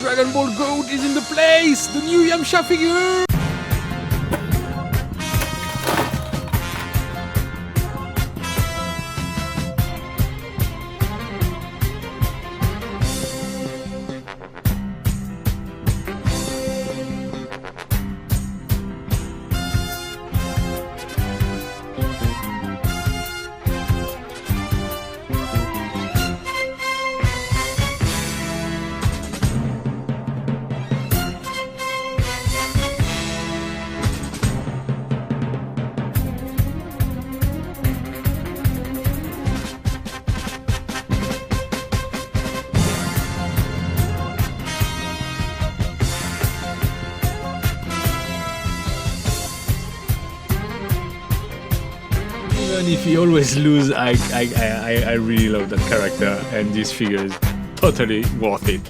Dragon Ball GOAT is in the place! The new Yamcha figure! Even if he always lose, I really love that character, and this figure is totally worth it.